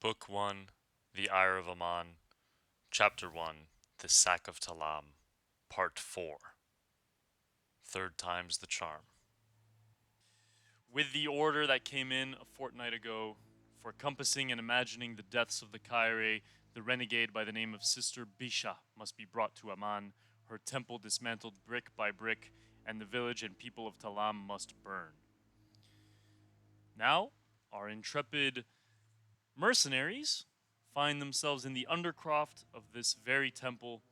Book 1, The Ire of Aman, Chapter 1, The Sack of Talam, Part 4. Third time's the charm. With the order that came in a fortnight ago for compassing and imagining the deaths of the Ciquier, the renegade by the name of Sister Bisha must be brought to Aman, her temple dismantled brick by brick, and the village and people of Talam must burn. Now, our intrepid mercenaries find themselves in the undercroft of this very temple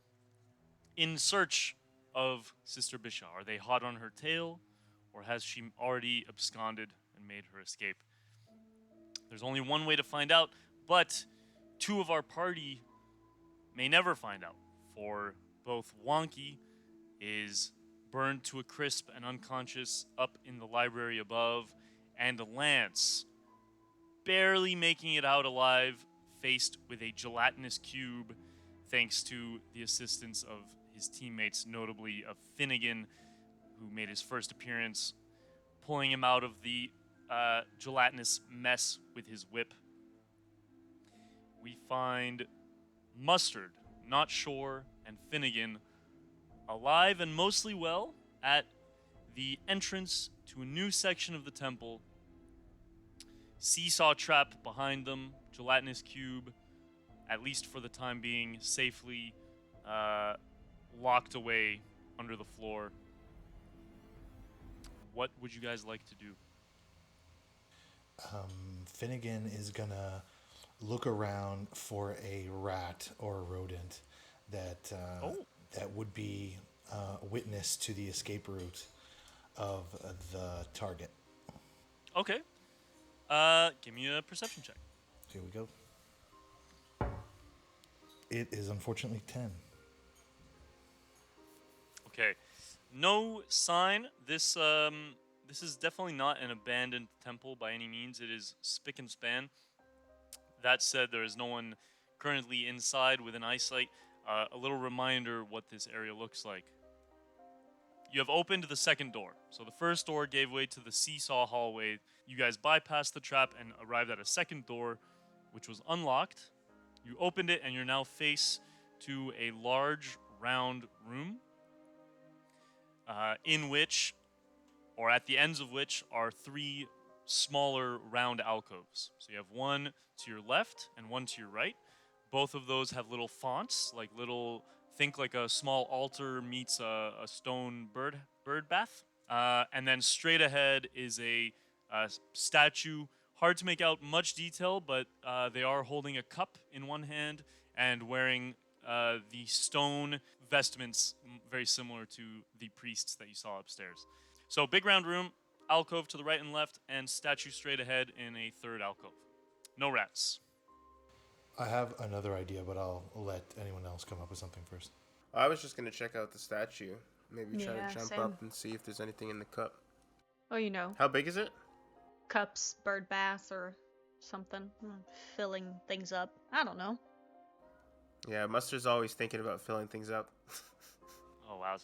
in search of Sister Bisha. Are they hot on her tail, or has she already absconded and made her escape? There's only one way to find out, but two of our party may never find out, for both Wonky is burned to a crisp and unconscious up in the library above, and Lance, barely making it out alive, faced with a gelatinous cube, thanks to the assistance of his teammates, notably of Finnegan, who made his first appearance, pulling him out of the gelatinous mess with his whip. We find Mustard, Not Sure, and Finnegan alive and mostly well at the entrance to a new section of the temple. Seesaw trap behind them, gelatinous cube, at least for the time being, safely locked away under the floor. What would you guys like to do? Finnegan is gonna look around for a rat or a rodent that that would be witness to the escape route of the target. Okay. Give me a perception check. Here we go. It is unfortunately 10. Okay. No sign. This is definitely not an abandoned temple by any means. It is spick and span. That said, there is no one currently inside within eyesight. A little reminder what this area looks like. You have opened the second door. So the first door gave way to the seesaw hallway. You guys bypassed the trap and arrived at a second door, which was unlocked. You opened it and you're now face to a large, round room, in which, or at the ends of which, are three smaller round alcoves. So you have one to your left and one to your right. Both of those have little fonts, like little, think like a small altar meets a stone bird bath. And then straight ahead is a statue. Hard to make out much detail, but they are holding a cup in one hand and wearing the stone vestments very similar to the priests that you saw upstairs. So big round room, alcove to the right and left, and statue straight ahead in a third alcove. No rats. I have another idea, but I'll let anyone else come up with something first. I was just gonna check out the statue. Maybe try Yeah, to jump same. up and see if there's anything in the cup. Oh, you know, How big is it? cups, bird bath, or something. Filling things up. I don't know. Yeah, Mustard's always thinking about filling things up. Oh wow,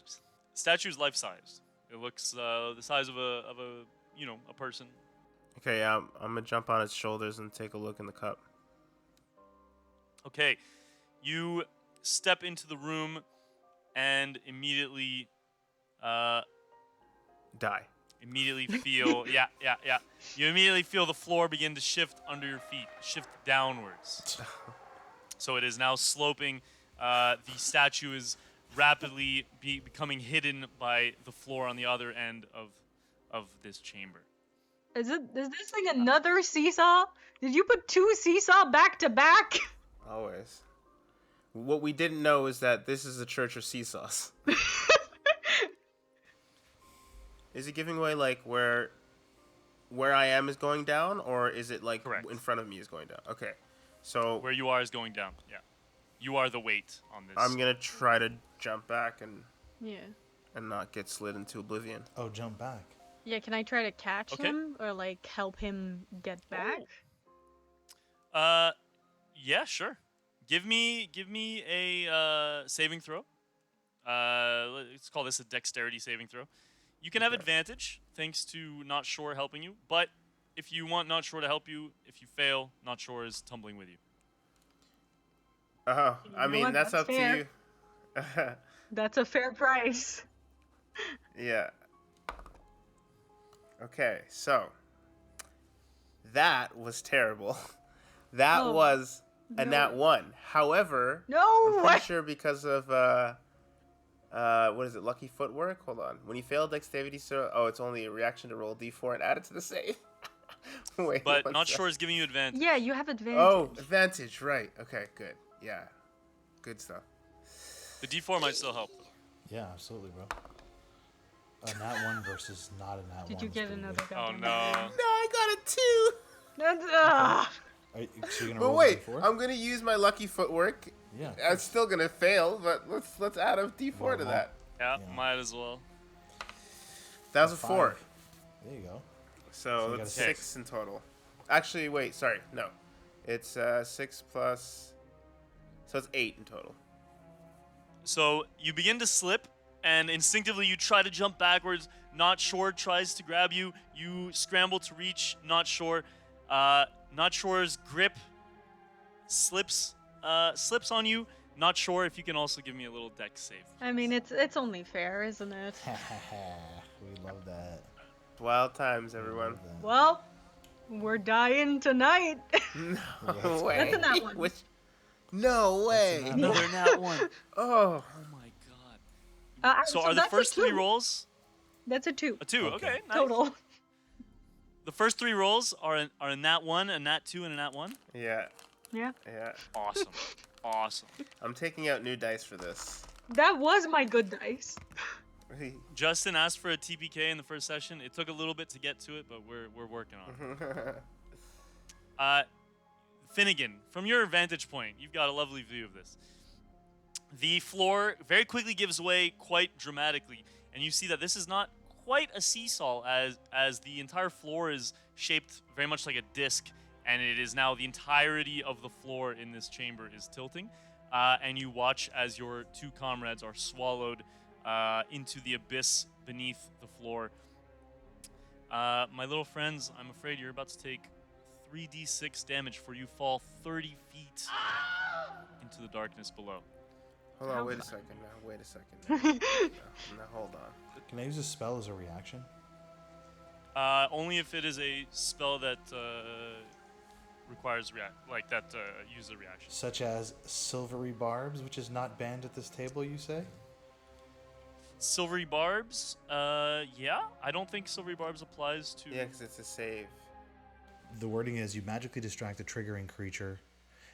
statue's life sized. It looks the size of a a person. Okay, yeah, I'm gonna jump on its shoulders and take a look in the cup. Okay, you step into the room and immediately Die. feel yeah. You immediately feel the floor begin to shift under your feet, shift downwards. So it is now sloping. The statue is rapidly becoming hidden by the floor on the other end of this chamber. Is this thing another seesaw? Did you put two seesaw back to back? Always. What we didn't know is that this is a church of seesaws. Is it giving away like where I am is going down, or is it like Correct. in front of me is going down? Okay, so Where you are is going down. Yeah, you are the weight on this. I'm gonna try to jump back and Yeah. not get slid into oblivion. Oh, jump back. Yeah, can I try to catch Okay. him or like help him get back? Yeah, sure. Give me a saving throw. Let's call this a dexterity saving throw. You can have advantage thanks to Not Sure helping you, but if you want Not Sure to help you, if you fail, Not Sure is tumbling with you. Oh, You I know mean, what? that's That's up fair. to you. That's a fair price. Yeah. Okay, so that was terrible. That Oh, was a no. nat 1. However, No! I'm pretty sure because of what is it? Lucky footwork. Hold on. When you fail dexterity, it's only a reaction to roll d4 and add it to the save. Wait, But one Not sec. Sure is giving you advantage. Yeah, you have advantage. Oh, advantage. Right. Okay. Good. Yeah. Good stuff. The D4 might still help, though. Yeah, absolutely, bro. A nat 1 versus not a nat 1. Did you is get pretty another good. Oh, goddamn no. No, I got a 2. That's, So you're gonna But roll wait, the d4? I'm gonna use my lucky footwork. Yeah. of I'm course. still gonna fail, but let's add a d4 Well, to well. that. Yeah, Yeah. might as well. That was a 4. 5. There you go. So you got that's a 6 in total. Actually, wait, sorry, no. It's 6 plus. So it's 8 in total. So you begin to slip, and instinctively you try to jump backwards. Not Sure tries to grab you. You scramble to reach Not Sure. Not Sure's grip slips on you. Not Sure if you can also give me a little dex save. I mean, it's only fair, isn't it? We love that. Wild times, We everyone. love that. Well, we're dying tonight. No that's way. That's a nat 1. No way. That's a nat Another nat 1. Oh. Oh my god. So are the that's a first 3 2. rolls That's a 2. a 2? Okay. Okay, nice. Total. The first 3 rolls are a nat 1, a nat 2, and a nat 1. Yeah. Yeah. Yeah. Awesome. Awesome. I'm taking out new dice for this. That was my good dice. Justin asked for a TPK in the first session. It took a little bit to get to it, but we're working on it. Finnegan, from your vantage point, you've got a lovely view of this. The floor very quickly gives way quite dramatically, and you see that this is not quite a seesaw, as the entire floor is shaped very much like a disc, and it is now the entirety of the floor in this chamber is tilting, and you watch as your 2 comrades are swallowed into the abyss beneath the floor. My little friends, I'm afraid you're about to take 3d6 damage for you fall 30 feet into the darkness below. Hold on, wait a second now. Wait a second. Now, hold on. Can I use a spell as a reaction? Only if it is a spell that requires uses a reaction. Such as silvery barbs, which is not banned at this table, you say? Silvery barbs, yeah. I don't think silvery barbs applies to. Yeah, because it's a save. The wording is you magically distract a triggering creature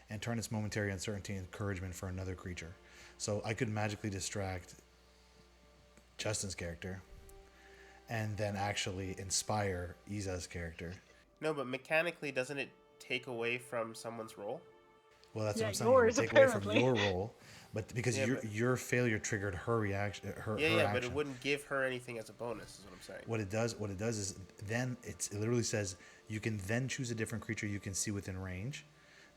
and turn its momentary uncertainty into encouragement for another creature. So I could magically distract Justin's character and then actually inspire Isa's character. No, but mechanically, doesn't it take away from someone's roll? Well, that's Yeah, what I'm saying. yours, It would take away apparently. from your roll, but because Yeah, your failure triggered her reaction. Her Yeah, action. but it wouldn't give her anything as a bonus, is what I'm saying. What it does is then it literally says you can then choose a different creature you can see within range.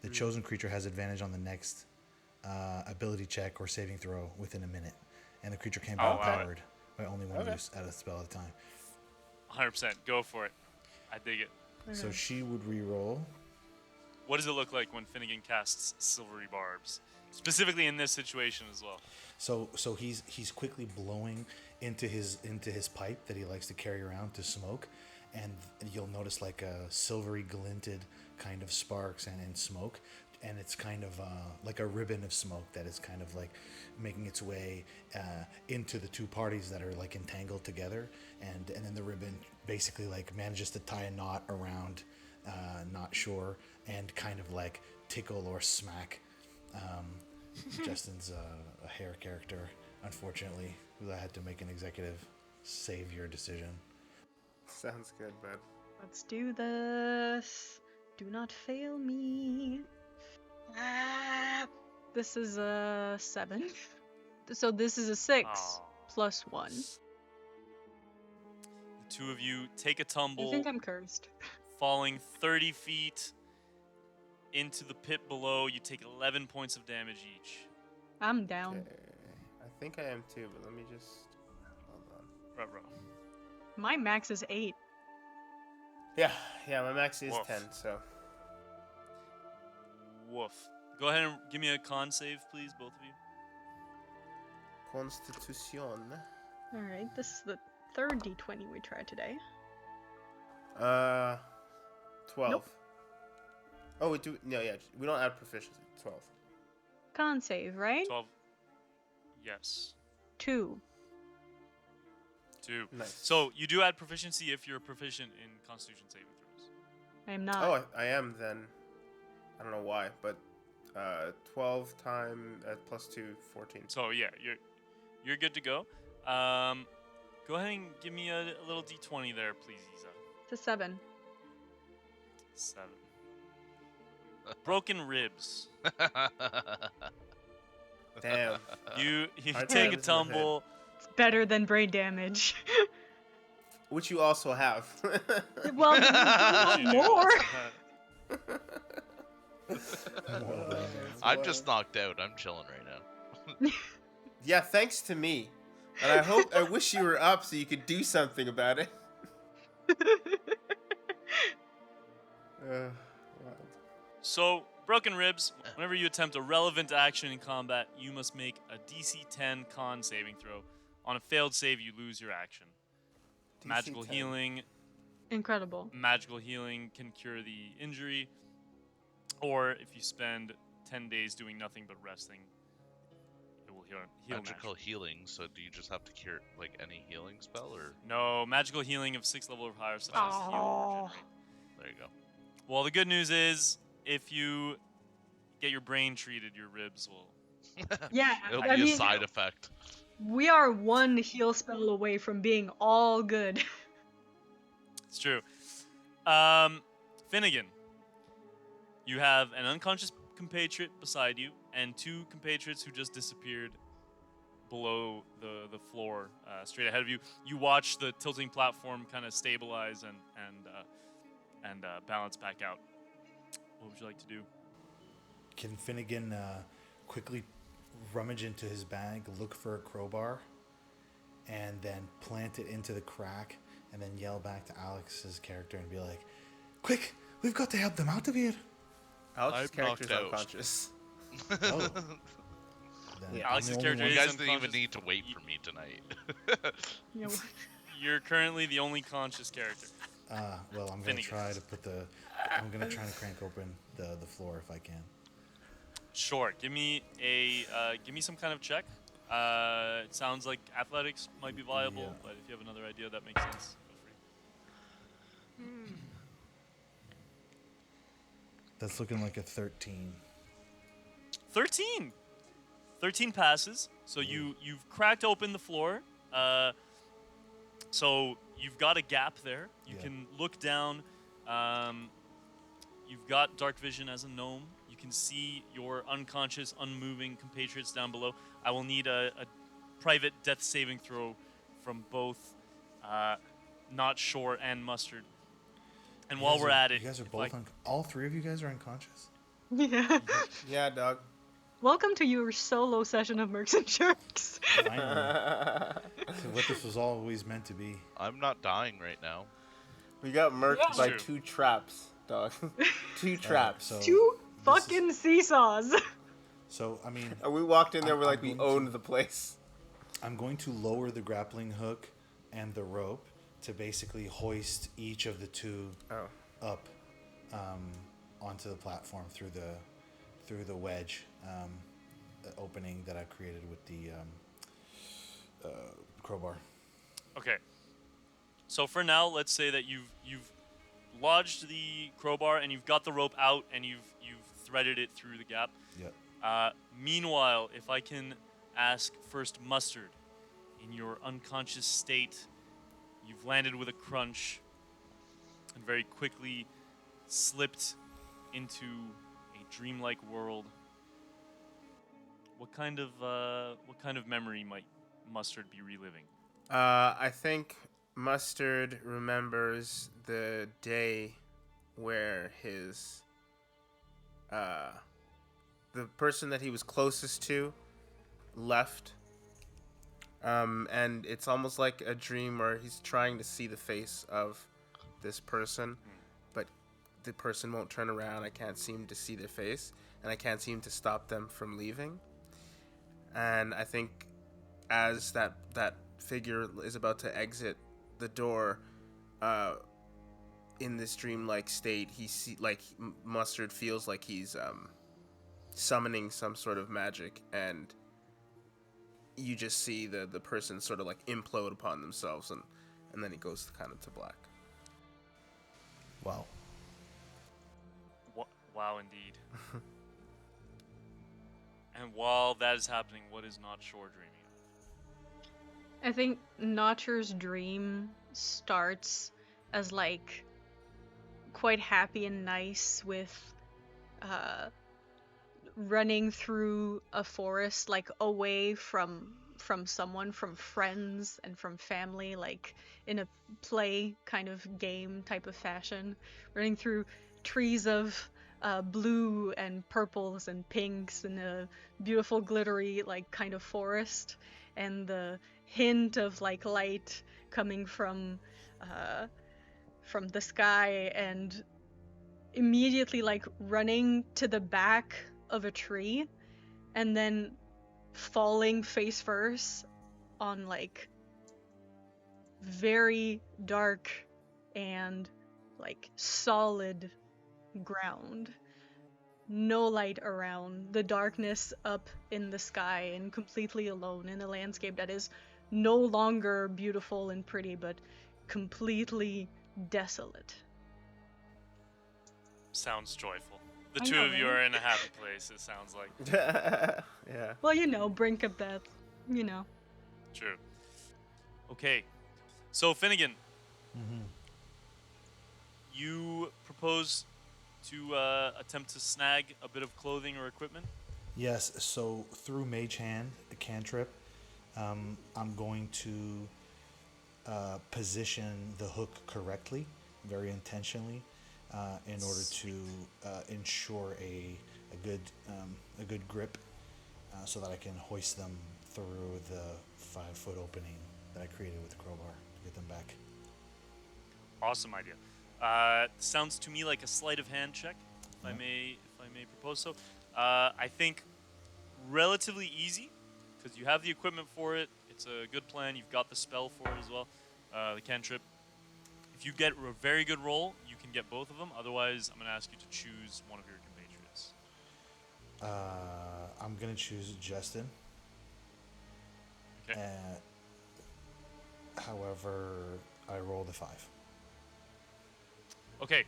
The chosen creature has advantage on the next ability check or saving throw within a minute, and the creature can be Oh, wow. empowered by only one Okay. use at a spell at a time. 100%. Go for it. I dig it. So she would re-roll. What does it look like when Finnegan casts silvery barbs? Specifically in this situation as well. So he's quickly blowing into his pipe that he likes to carry around to smoke, and you'll notice like a silvery glinted kind of sparks and smoke, and it's kind of like a ribbon of smoke that is kind of like making its way into the 2 parties that are like entangled together, and then the ribbon basically like manages to tie a knot around Not Sure and kind of like tickle or smack Justin's a hair character, unfortunately, who I had to make an executive savior decision. Sounds good, bud. Let's do this. Do not fail me. This is a 7. So this is a 6 Aw. plus 1. The 2 of you take a You tumble, think I'm cursed? falling 30 feet into the pit below. You take 11 points of damage each. I'm down. Okay. I think I am too, but let me just hold on. Ruh-roh. My max is 8. Yeah, my max is Woof. 10, so. Woof. Go ahead and give me a con save, please, both of you. Constitution. Alright, this is the third d20 we tried today. 12. Nope. Oh, we do. No, yeah, we don't add proficiency. 12. Con save, right? 12. Yes. 2. 2. Nice. So you do add proficiency if you're proficient in Constitution saving throws. I am not. Oh, I am then. I don't know why, but 12 times plus 2, 14. So yeah, you're good to go. Go ahead and give me a little d20 there, please, Isa. It's a 7. 7. Broken ribs. Damn. You Hard take a times in the tumble. It's better than brain damage. Which you also have. Well, You do more. also have- I'm just knocked out. I'm chilling right now. Yeah, thanks to me. And I wish you were up so you could do something about it. Wild. So, broken ribs. Whenever you attempt a relevant action in combat, you must make a DC 10 con saving throw. On a failed save, you lose your action. DC Magical 10. healing. Incredible. Magical healing can cure the injury. Or if you spend 10 days doing nothing but resting, it will heal Magical naturally. healing. So do you just have to cure like any healing spell, or No, magical healing of 6th level or higher, such as heal or regenerate. there you go? Well, the good news is, if you get your brain treated, your ribs will. Yeah, It'll I be a mean, side effect. we are one heal spell away from being all good. It's true. Finnegan, you have an unconscious compatriot beside you, and 2 compatriots who just disappeared below the floor, straight ahead of you. You watch the tilting platform kind of stabilize and balance back out. What would you like to do? Can Finnegan quickly rummage into his bag, look for a crowbar, and then plant it into the crack, and then yell back to Alex's character and be like, "Quick, we've got to help them out of here." Alex's I'm knocked character's out. unconscious. Oh. Then Yeah. I'm Alex's the only character one- You is guys didn't even unconscious. need to wait for me tonight. You know, You're currently the only conscious character. Well, I'm gonna Finnegan. try to put the. I'm gonna try to crank open the floor if I can. Sure. Give me some kind of check. It sounds like athletics might be viable, Yeah. but if you have another idea that makes sense, feel free. That's looking like a 13. 13. 13 passes. So you've cracked open the floor. So you've got a gap there. You Yeah. can look down. You've got dark vision as a gnome. You can see your unconscious, unmoving compatriots down below. I will need a private death saving throw from both Not Shore and Mustard. And You while guys we're are- at it, you guys are if both. I- All 3 of you guys are unconscious. yeah. Yeah, dog. Welcome to your solo session of Mercs and Sharks. Finally. So what this was always meant to be. I'm not dying right now. We got murked by True. 2 traps, dog. 2 traps. So 2 this is- fucking seesaws. So I mean, And we walked in there, we're I'm like, we going to- owned the place. I'm going to lower the grappling hook and the rope to basically hoist each of the 2 Oh. up onto the platform through the wedge opening that I created with the crowbar. Okay. So for now, let's say that you've lodged the crowbar and you've got the rope out and you've threaded it through the gap. Yep. Meanwhile, if I can ask first Mustard, in your unconscious state, you've landed with a crunch and very quickly slipped into a dreamlike world. What kind of memory might Mustard be reliving? I think Mustard remembers the day where his the person that he was closest to left. And it's almost like a dream where he's trying to see the face of this person, but the person won't turn around. I can't seem to see their face, and I can't seem to stop them from leaving. And I think as that figure is about to exit the door, in this dreamlike state, Mustard feels like he's summoning some sort of magic, and you just see the person sort of like implode upon themselves, and then it goes kind of to black. Wow. Wow, indeed. And while that is happening, what is Not Shore dreaming of? I think Notcher's dream starts as like quite happy and nice with running through a forest, like away from someone, from friends and from family, like in a play kind of game type of fashion, running through trees of blue and purples and pinks in a beautiful glittery like kind of forest, and the hint of like light coming from the sky, and immediately like running to the back of a tree and then falling face first on like very dark and like solid ground. No light around, the darkness up in the sky, and completely alone in a landscape that is no longer beautiful and pretty, but completely desolate. Sounds joyful. The I two know, of you right? are in a happy place, it sounds like. Yeah. Well, you know, brink of death, you know. True. Okay. So, Finnegan, you propose to attempt to snag a bit of clothing or equipment? Yes, so through Mage Hand, a cantrip, I'm going to position the hook correctly, very intentionally, in order to ensure a good grip, so that I can hoist them through the 5-foot opening that I created with the crowbar to get them back. Awesome idea. Sounds to me like a sleight of hand check, if I may propose so. I think relatively easy, because you have the equipment for it. It's a good plan. You've got the spell for it as well, the cantrip. If you get a very good roll, you can get both of them. Otherwise, I'm going to ask you to choose one of your compatriots. I'm going to choose Justin. Okay. However, I rolled a 5. Okay.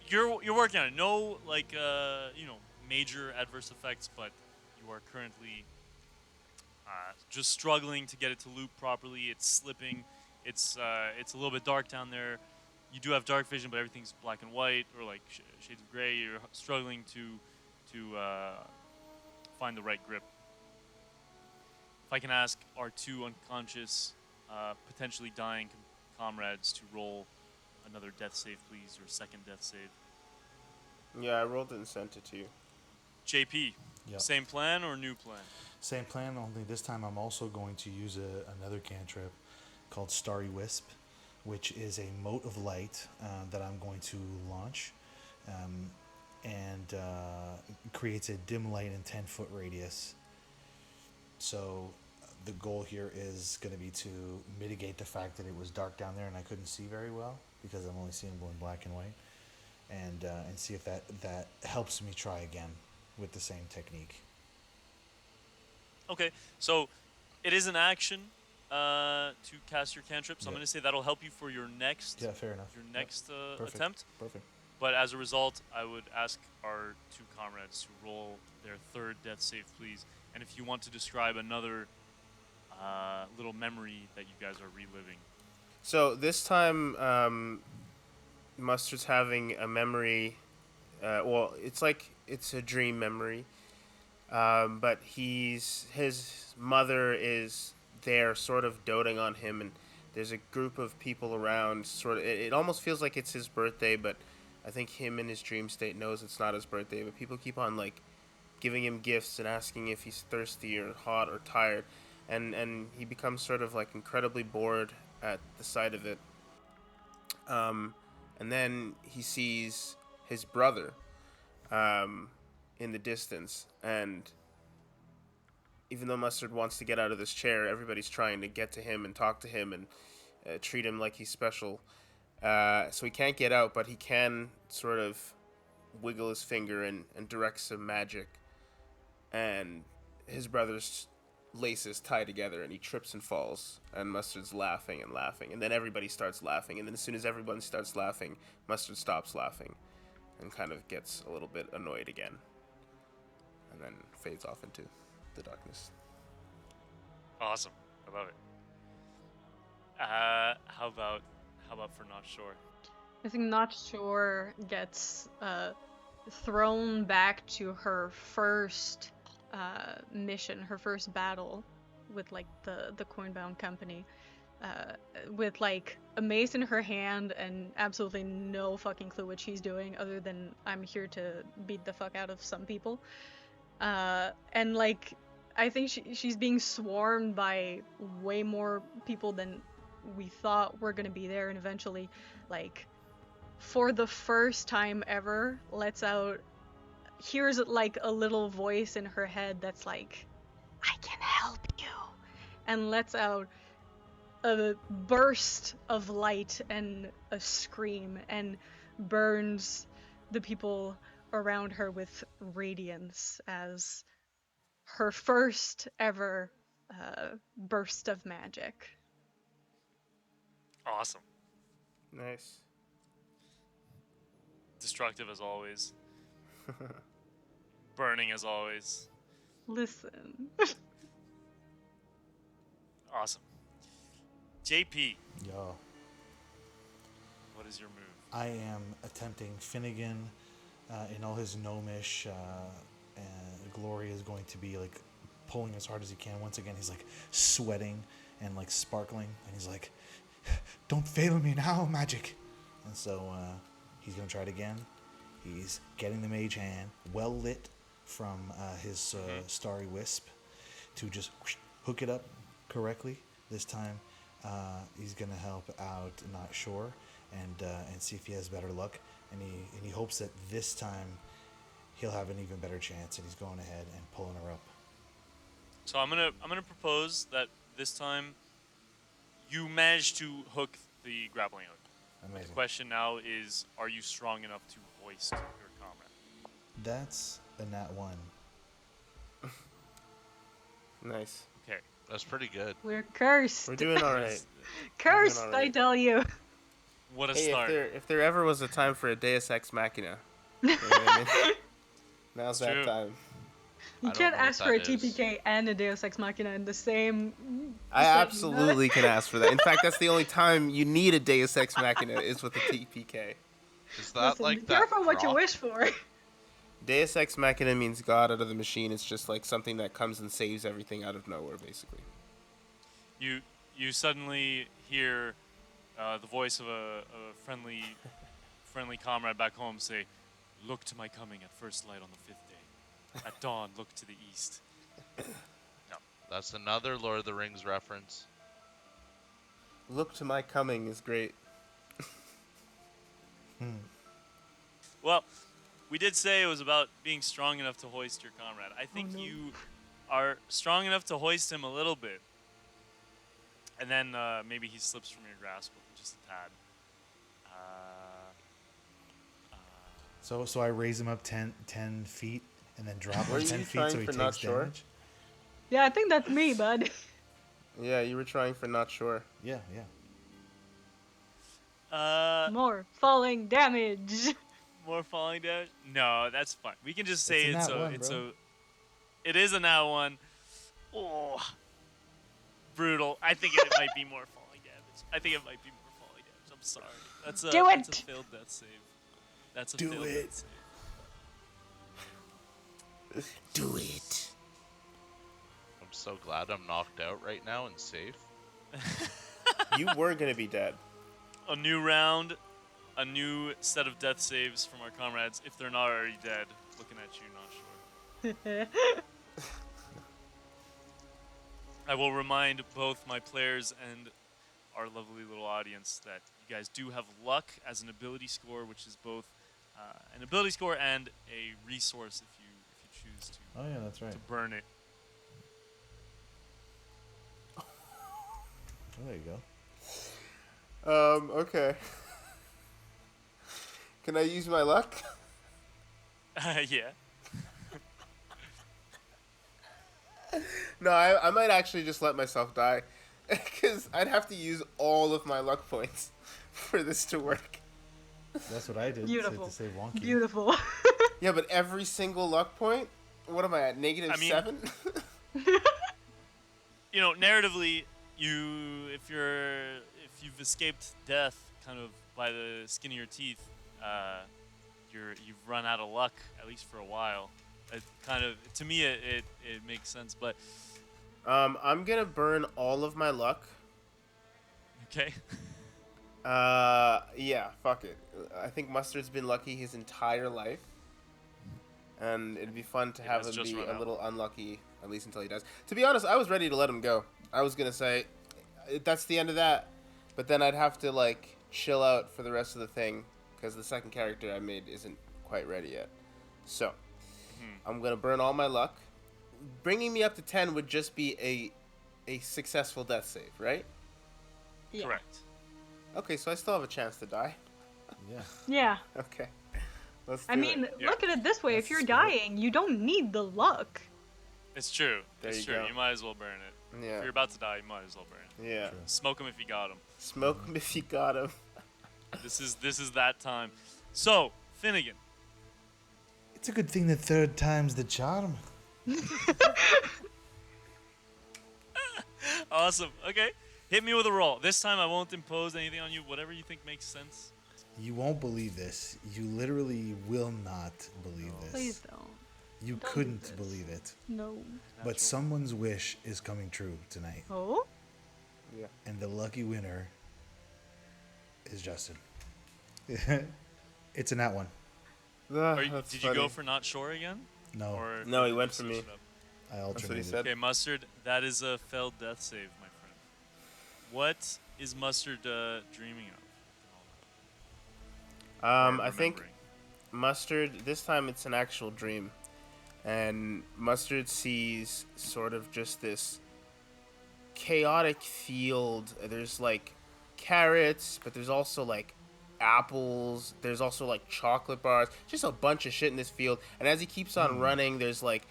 You're working on it. No, major adverse effects, but you are currently just struggling to get it to loop properly. It's slipping. It's a little bit dark down there. You do have dark vision, but everything's black and white or like shades of gray. You're struggling to find the right grip. If I can ask our two unconscious, potentially dying comrades to roll another death save, please, or second death save. Yeah, I rolled it and sent it to you. JP, Yep. same plan or new plan? Same plan, only this time I'm also going to use another cantrip called Starry Wisp, which is a mote of light that I'm going to launch, and creates a dim light in 10-foot radius. So the goal here is going to be to mitigate the fact that it was dark down there and I couldn't see very well, because I'm only seeing in black and white, and see if that helps me try again with the same technique. Okay, so it is an action to cast your cantrip, so I'm Yeah. going to say that'll help you for your next Yeah, fair enough. Perfect. attempt. Perfect. But as a result, I would ask our two comrades to roll their third death save, please. And if you want to describe another little memory that you guys are reliving. So this time, Mustard's having a memory. Well, it's a dream memory. But his mother is there, sort of doting on him, and there's a group of people around. It almost feels like it's his birthday, but I think him in his dream state knows it's not his birthday. But people keep on like giving him gifts and asking if he's thirsty or hot or tired, and he becomes sort of like incredibly bored at the sight of it. and then he sees his brother in the distance, and even though Mustard wants to get out of this chair, everybody's trying to get to him and talk to him and treat him like he's special. So he can't get out, but he can sort of wiggle his finger and direct some magic. And his brother's laces tie together, and he trips and falls. And Mustard's laughing and laughing. And then everybody starts laughing. And then as soon as everyone starts laughing, Mustard stops laughing and kind of gets a little bit annoyed again. And then fades off into the darkness. Awesome. I love it. How about for Not Sure? I think Not Sure gets thrown back to her first mission, her first battle with like the Coinbound company, with like a mace in her hand and absolutely no fucking clue what she's doing other than I'm here to beat the fuck out of some people. And like I think she's being swarmed by way more people than we thought were gonna be there, and eventually, like, for the first time ever, hears like a little voice in her head that's like, I can help you, and lets out a burst of light and a scream and burns the people around her with radiance as her first ever burst of magic. Awesome. Nice. Destructive as always. Burning as always. Listen. Awesome. JP, Yo. what is your move? I am attempting Finnegan in all his gnomish glory. Is going to be like pulling as hard as he can. Once again, he's like sweating and like sparkling, and he's like, "Don't fail me now, magic!" And so he's gonna try it again. He's getting the mage hand well lit from his starry wisp to just hook it up correctly. This time, he's gonna help out Not Sure and see if he has better luck. And he hopes that this time he'll have an even better chance. And he's going ahead and pulling her up. So I'm gonna propose that this time you manage to hook the grappling hook. Amazing. The question now is, are you strong enough to hoist your comrade? That's a nat 1. Nice. Okay. That's pretty good. We're cursed. We're doing all right. Cursed, all right. I tell you. What a Hey, start. if there ever was a time for a Deus Ex Machina, you know what I mean? Now's that true. time. You I don't can't know what ask for a that is. TPK and a Deus Ex Machina in the same. I setting. absolutely can ask for that. In fact, that's the only time you need a Deus Ex Machina is with a TPK. Is that Listen, like be that? careful what you rock? wish for. Deus Ex Machina means God out of the machine. It's just like something that comes and saves everything out of nowhere, basically. You suddenly hear the voice of a friendly comrade back home say, "Look to my coming at first light on the 5th day. At dawn, look to the east." That's another Lord of the Rings reference. Look to my coming is great. Well, we did say it was about being strong enough to hoist your comrade. I think no. you are strong enough to hoist him a little bit. And then maybe he slips from your grasp just a tad. So I raise him up 10 feet and then drop Were him you 10 feet trying so he for takes Not Sure? damage. Yeah, I think that's me, bud. Yeah, you were trying for Not Sure. Yeah. More falling damage. More falling damage? No, that's fine. We can just say It's a nat 1, bro. it is a nat 1. Oh, brutal. I think it might be more falling damage. I'm sorry. That's a failed death save. That's a Do failed it. death save. Do it. I'm so glad I'm knocked out right now and safe. You were going to be dead. A new round, a new set of death saves from our comrades. If they're not already dead, looking at you, Not Sure. I will remind both my players and our lovely little audience that you guys do have luck as an ability score, which is both an ability score and a resource if you choose to Oh yeah, that's right. burn it. Oh, there you go. Okay. Can I use my luck? Yeah. No, I might actually just let myself die. Because I'd have to use all of my luck points for this to work. That's what I did Beautiful. to save Wonky. Beautiful. Yeah, but every single luck point? What am I at? Negative I mean- 7? You know, narratively, if you've escaped death kind of by the skin of your teeth, you've run out of luck, at least for a while. It kind of, to me, it makes sense. But I'm gonna burn all of my luck. okay. Yeah, fuck it. I think Mustard's been lucky his entire life. And it'd be fun to have has him just be run a out. little unlucky, at least until he dies. To be honest, I was ready to let him go. I was gonna say, that's the end of that. But then I'd have to, like, chill out for the rest of the thing, because the second character I made isn't quite ready yet. So, I'm gonna burn all my luck. Bringing me up to 10 would just be a successful death save, right? Yeah. Correct. Okay, so I still have a chance to die. Yeah. Yeah. Okay. Let's do I mean, it. Yeah. look at it this way. That's If you're the spirit. dying, you don't need the luck. It's true. There It's you true. go. You might as well burn it. If Yeah. you're about to die, you might as well burn it. Yeah. True. Smoke him if you got him. Smoke him if you got him. This is that time. So, Finnegan. It's a good thing the third time's the charm. Awesome. Okay. Hit me with a roll. This time I won't impose anything on you. Whatever you think makes sense. You won't believe this. You literally will not believe this. Please don't. You don't do couldn't this. believe it. No. But someone's wish is coming true tonight. Oh? Yeah. And the lucky winner is Justin. It's a nat one. Did you go for not sure again? No, Or No, he did went you for switch me. it up? I That's what he alternated. said. Okay, Mustard, that is a failed death save, my friend. What is Mustard dreaming of? Or I think remembering? Mustard, this time it's an actual dream. And Mustard sees sort of just this chaotic field. There's like carrots, but there's also like apples. There's also like chocolate bars. Just a bunch of shit in this field. And as he keeps on running, there's like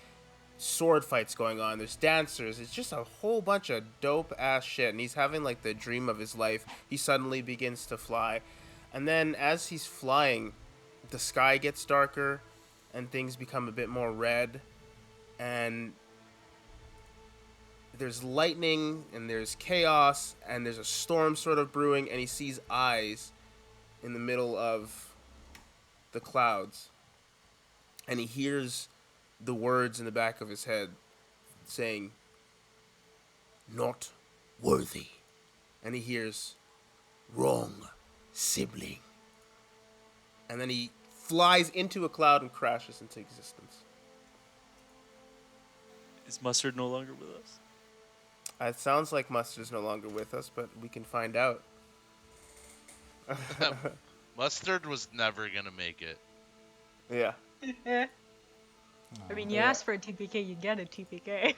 sword fights going on. There's dancers. It's just a whole bunch of dope ass shit. And he's having like the dream of his life. He suddenly begins to fly. And then as he's flying, the sky gets darker and things become a bit more red. And there's lightning and there's chaos and there's a storm sort of brewing, and he sees eyes in the middle of the clouds. And he hears the words in the back of his head saying, "Not worthy." And he hears, "Wrong sibling." And then he flies into a cloud and crashes into existence. Is Mustard no longer with us? It sounds like Mustard's no longer with us, but we can find out. Mustard was never gonna make it. Yeah. I mean, you Yeah. asked for a TPK, you get a TPK.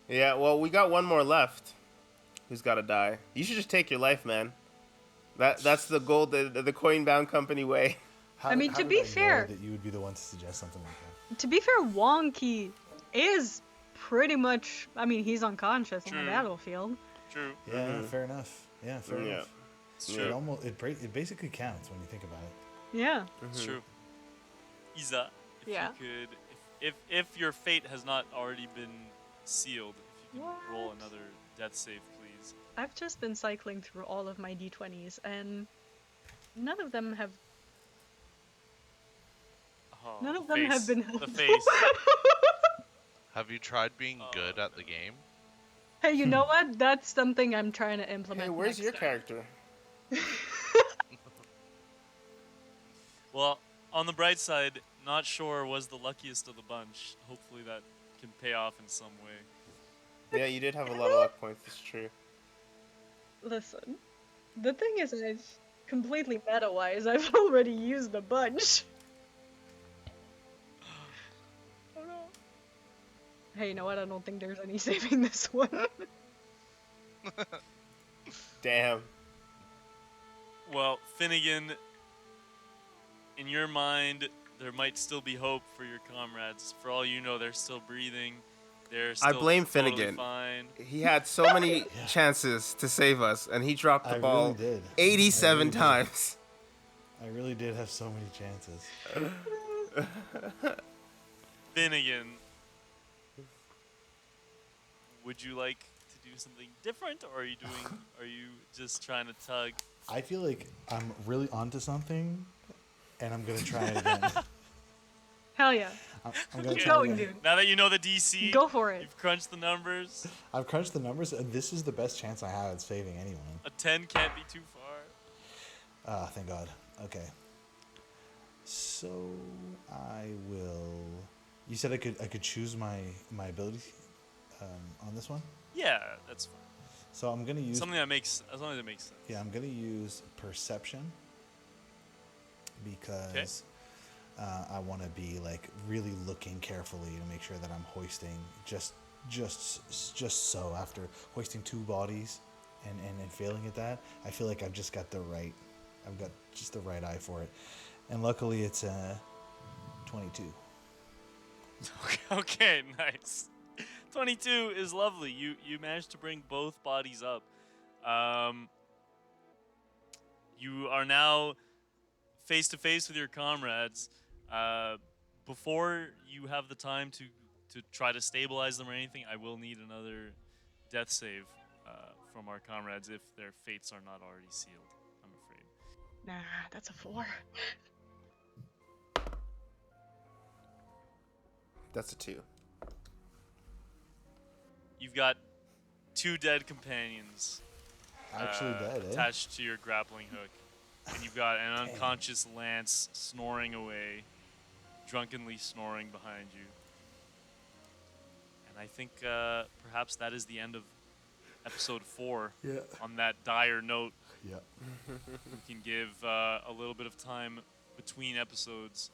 Yeah, well, we got one more left who's got to die. You should just take your life, man. That's the goal, the Coinbound company way. How, I mean, how to did be I know fair- that you would be the one to suggest something like that. To be fair, Wonky is pretty much, I mean, he's unconscious on True. the battlefield. True. Yeah, fair enough. Yeah, fair Yeah. enough. It's It true. almost it basically counts when you think about it. Yeah. It's true. Isa, if Yeah. you could, if your fate has not already been sealed, if you can roll What? another death save, please. I've just been cycling through all of my d20s, and none of them have. Oh, None of the them have face. been The helpful. face. Have you tried being Oh, good at the game? Hey, you know what? That's something I'm trying to implement. Hey, where's next your time. character? Well, on the bright side, not sure was the luckiest of the bunch. Hopefully that can pay off in some way. Yeah, you did have a lot of luck points. It's true. Listen, the thing is, I've completely meta-wise, I've already used a bunch. Oh no. Hey, you know what? I don't think there's any saving this one. Damn. Well, Finnegan, in your mind, there might still be hope for your comrades. For all you know, they're still breathing. They're I still blame totally Finnegan. fine. He had so many chances to save us, and he dropped the I ball really did. 87 I really did. times. I really did have so many chances. Finnegan, would you like to do something different, or are you doing? Are you just trying to tug? I feel like I'm really onto something, and I'm gonna try it again. Hell yeah. I'm gonna Keep try it going, again. dude. Now that you know the DC, Go for it. you've crunched the numbers. I've crunched the numbers, and this is the best chance I have at saving anyone. A 10 can't be too far. Ah, thank God. Okay. So I will. You said I could choose my ability on this one. Yeah, that's fine. So I'm gonna use Something that makes, as long as it makes sense. Yeah, I'm gonna use perception because I want to be like really looking carefully to make sure that I'm hoisting just so after hoisting 2 bodies and failing at that, I feel like I've got just the right eye for it, and luckily it's 22. Okay, nice. 22 is lovely. You managed to bring both bodies up. You are now face to face with your comrades. Before you have the time to try to stabilize them or anything, I will need another death save from our comrades if their fates are not already sealed, I'm afraid. Nah, that's a 4. That's a 2. You've got 2 dead companions Actually dead, eh? attached to your grappling hook. And you've got an unconscious Lance snoring away, drunkenly snoring behind you. And I think perhaps that is the end of episode 4. Yeah. On that dire note, Yeah. we can give a little bit of time between episodes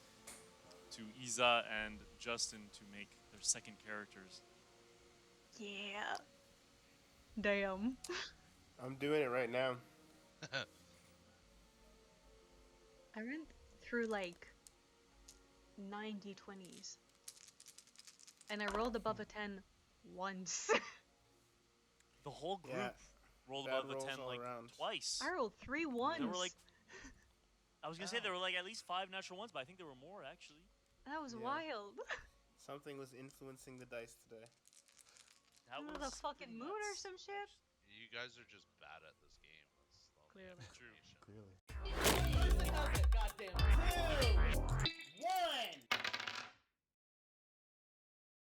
to Isa and Justin to make their second characters. Yeah. Damn. I'm doing it right now. I ran through like 90 20s. And I rolled above a 10 once. The whole group Yeah, rolled bad above the rolls 10 all like around. twice. I rolled 3 ones. There were like, I was gonna say there were like at least 5 natural ones, but I think there were more actually. That was Yeah. wild. Something was influencing the dice today. That Was was a fucking pretty moon or nuts. some shit? You guys are just bad at this game. That's the only Clearly. explanation. Clearly.